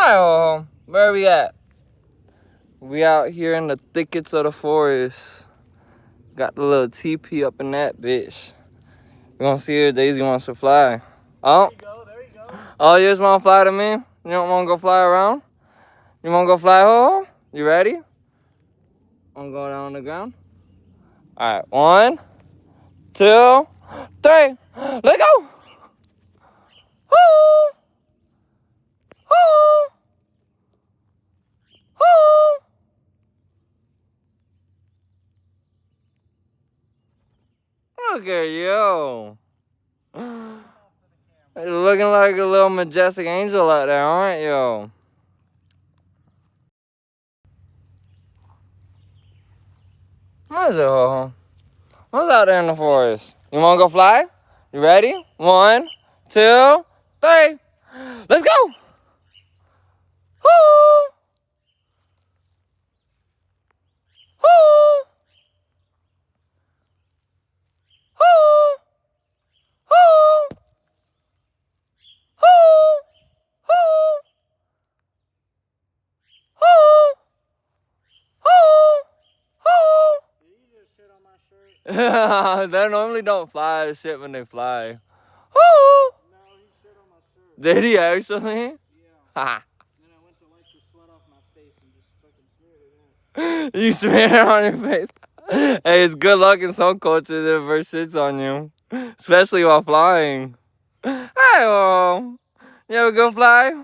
Alright, where are we at? We out here in the thickets of the forest. Got the little teepee up in that bitch. We gonna see if Daisy wants to fly. Oh, There you go. Oh, you just wanna fly to me? You don't wanna go fly around? You wanna go fly, ho? You ready? I'm going down on the ground. Alright, 1, 2, 3. Let go! Woo! Woo! Woo! Look at you. You're looking like a little majestic angel out there, aren't you? What is it, ho? What's out there in the forest? You wanna go fly? You ready? 1, 2, 3. Let's go! Woo! Woo! Woo! Woo! Woo! Woo! Woo! Woo! Did you just shit on my shirt? They normally don't fly shit when they fly. Woo! No, he shit on my shirt. Did he actually? Yeah. Ha! Then I went to wipe the sweat off my face and just fucking smeared it in. You smear it on your face. Hey, it's good luck in some cultures if it shits on you. Especially while flying. Hey, you ever go fly?